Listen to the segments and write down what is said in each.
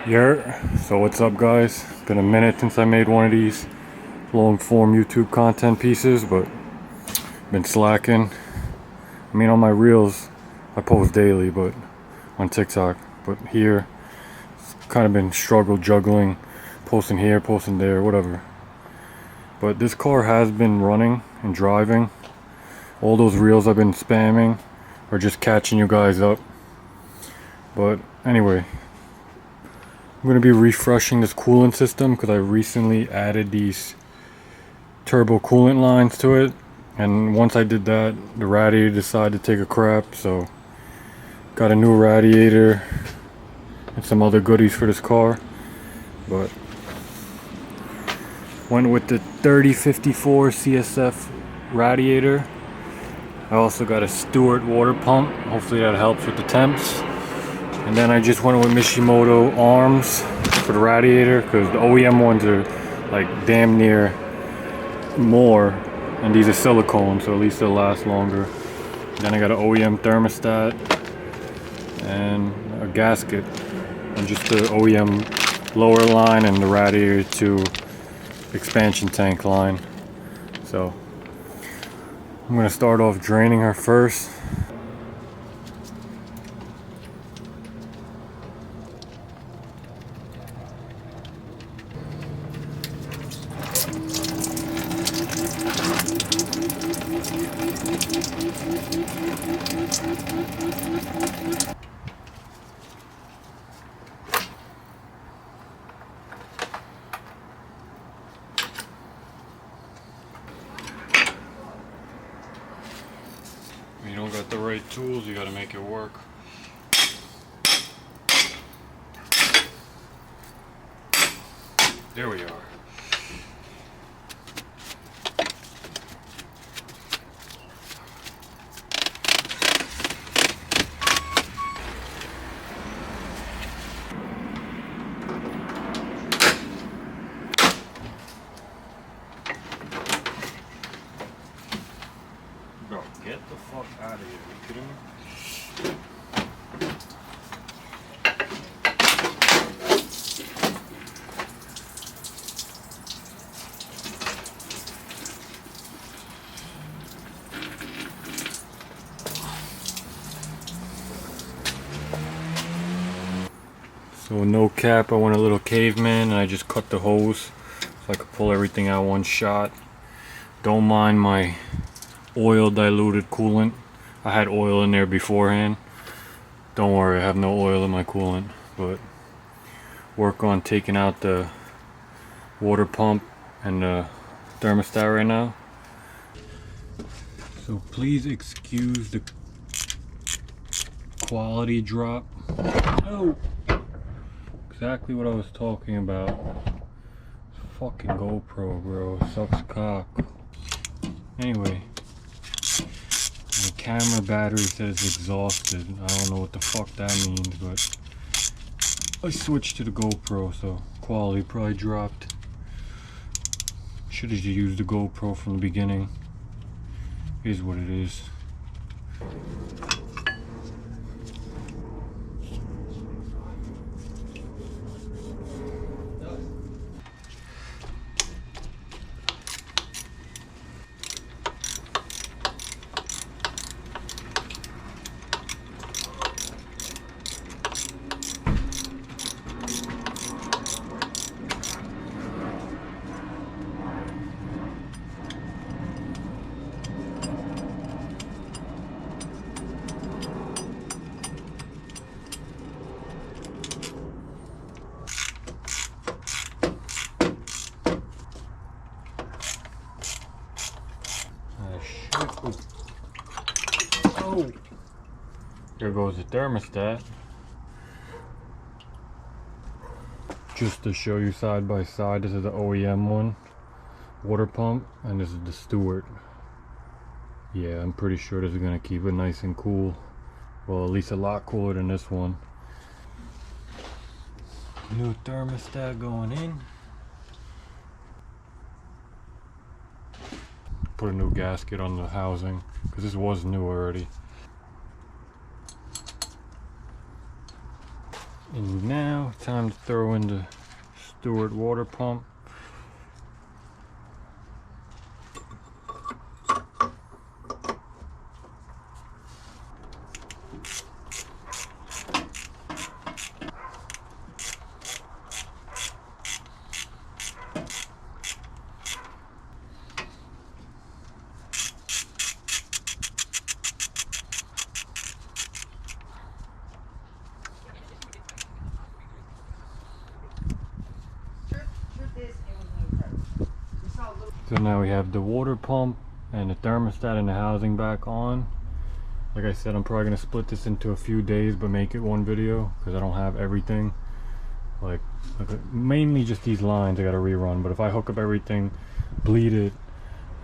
Yeah, so what's up guys? Been a minute since I made one of these long form YouTube content pieces, but been slacking. I mean, on my reels I post daily, but on TikTok, but here it's kind of been struggle juggling, posting here, posting there, whatever. But this car has been running and driving. All those reels I've been spamming are just catching you guys up. But anyway, I'm going to be refreshing this coolant system because I recently added these turbo coolant lines to it, and once I did that, the radiator decided to take a crap, so got a new radiator and some other goodies for this car. But went with the 3054 CSF Radiator. I also got a Stewart water pump, hopefully that helps with the temps. And then I just went with Mishimoto arms for the radiator because the OEM ones are like damn near more, and these are silicone, so at least they'll last longer. Then I got an OEM thermostat and a gasket, and just the OEM lower line and the radiator to expansion tank line. So I'm gonna start off draining her first. When you don't got the right tools, you gotta make it work. There we are. Bro, get the fuck out of here. Are you kidding me? So no cap, I went a little caveman and I just cut the hose so I could pull everything out one shot. Don't mind my oil diluted coolant. I had oil in there beforehand. Don't worry, I have no oil in my coolant, but work on taking out the water pump and the thermostat right now. So please excuse the quality drop. Oh, exactly what I was talking about. Fucking GoPro, bro, sucks cock. Anyway, the camera battery says exhausted. I don't know what the fuck that means, but I switched to the GoPro, so quality probably dropped. Should have used the GoPro from the beginning. Is what it is. Oh, there goes the thermostat. Just to show you side by side, this is the OEM one, water pump, and this is the Stewart. Yeah, I'm pretty sure this is gonna keep it nice and cool. Well, at least a lot cooler than this one. New thermostat going in. Put a new gasket on the housing because this was new already. And now now time to throw in the Stewart water pump. So now we have the water pump and the thermostat and the housing back on. Like I said, I'm probably going to split this into a few days but make it one video because I don't have everything. Like mainly just these lines I got to rerun, but if I hook up everything, bleed it,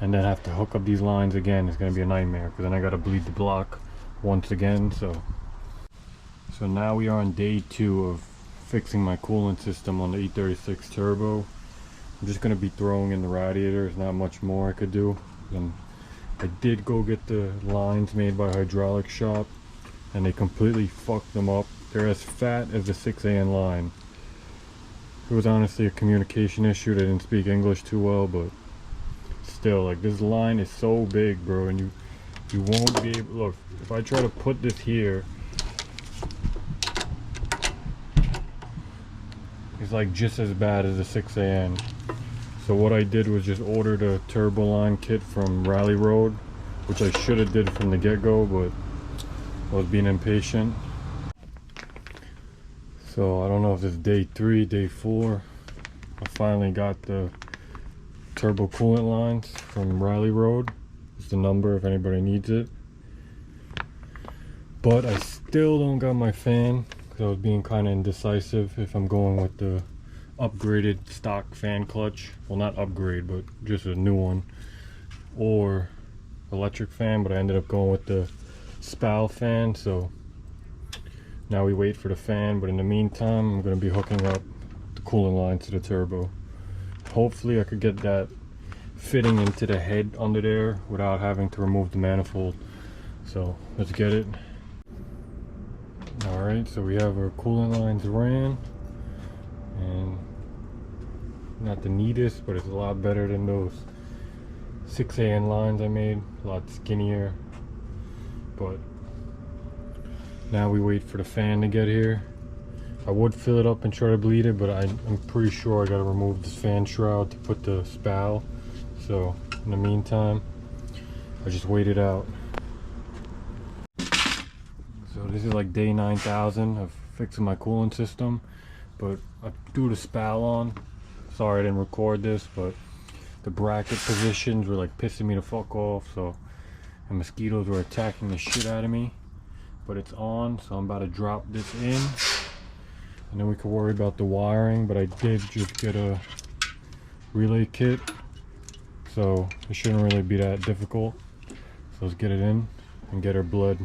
and then have to hook up these lines again, it's going to be a nightmare because then I got to bleed the block once again. So now we are on day 2 of fixing my coolant system on the E36 Turbo. I'm just going to be throwing in the radiator. There's not much more I could do. And I did go get the lines made by hydraulic shop and they completely fucked them up. They're as fat as the 6AN line. It was honestly a communication issue. They didn't speak English too well, but still, like, this line is so big, bro, and you won't be able, look, if I try to put this here, it's like just as bad as the 6AN. So what I did was just order the turbo line kit from Rally Road, which I should have did from the get-go, but I was being impatient. So I don't know if it's day 3, day 4. I finally got the turbo coolant lines from Rally Road. It's the number if anybody needs it. But I still don't got my fan because I was being kind of indecisive if I'm going with the upgraded stock fan clutch. Well, not upgrade, but just a new one, or electric fan, but I ended up going with the E-Spal fan. So now we wait for the fan, but in the meantime I'm going to be hooking up the coolant line to the turbo. Hopefully I could get that fitting into the head under there without having to remove the manifold. So let's get it. Alright, so we have our coolant lines ran, and not the neatest, but it's a lot better than those 6AN lines I made, a lot skinnier. But now we wait for the fan to get here. I would fill it up and try to bleed it, but I'm pretty sure I gotta remove this fan shroud to put the E-Spal. So in the meantime, I just wait it out. So this is like day 9,000 of fixing my coolant system, but I threw the E-Spal on. Sorry I didn't record this, but the bracket positions were like pissing me the fuck off, so, and mosquitoes were attacking the shit out of me. But it's on, so I'm about to drop this in, and then we can worry about the wiring. But I did just get a relay kit, so it shouldn't really be that difficult. So let's get it in and get her bled.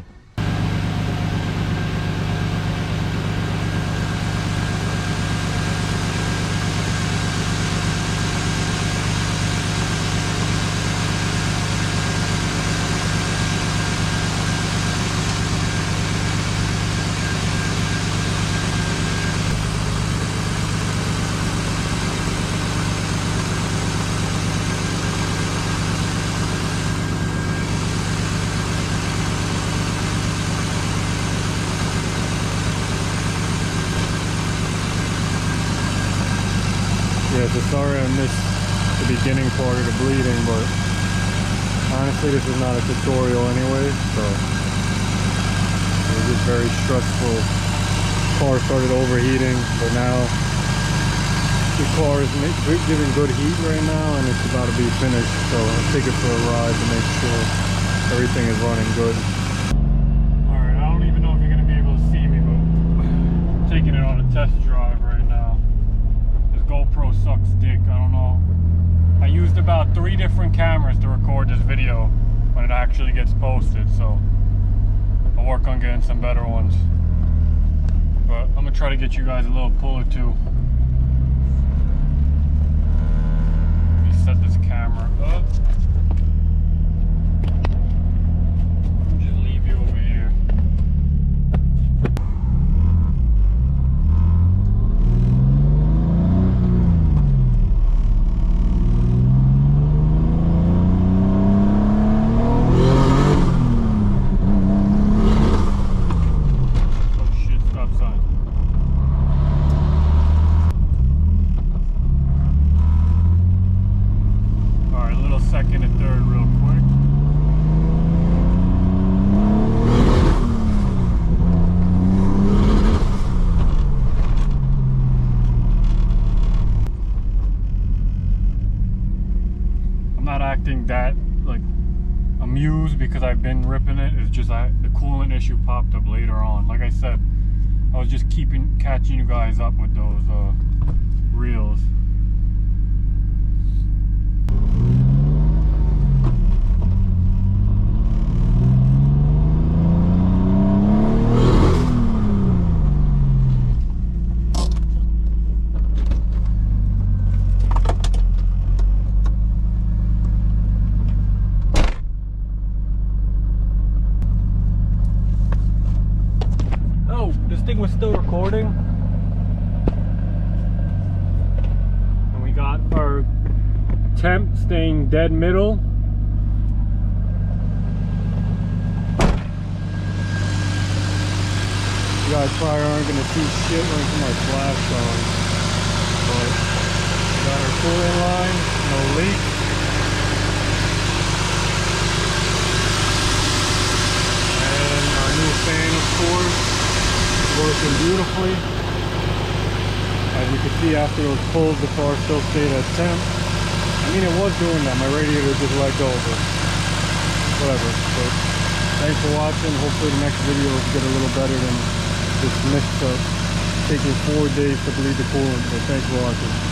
Yeah, so sorry I missed the beginning part of the bleeding, but honestly this is not a tutorial anyway, so it was just very stressful. Car started overheating, but now the car is giving good heat right now and it's about to be finished, so I'll take it for a ride to make sure everything is running good. Alright, I don't even know if you're going to be able to see me, but I'm taking it on a test drive right now. GoPro sucks dick, I don't know. I used about 3 different cameras to record this video when it actually gets posted, so I'll work on getting some better ones. But I'm gonna try to get you guys a little pull or two. Let me set this camera up. Let me just leave you over here. that like amused because I've been ripping it. It's just the coolant issue popped up later on. Like I said, I was just catching you guys up with those reels. This thing was still recording, and we got our temp staying dead middle. You guys probably aren't gonna see shit when I put my flash on, but we got our coolant line, no leak. And our new fan, of course, working beautifully. As you can see, after those pulls, the car still stayed at temp. I mean, it was doing that. My radiator just let go, but whatever. But thanks for watching. Hopefully the next video will get a little better than this mix up taking 4 days to bleed the coolant. So thanks for watching.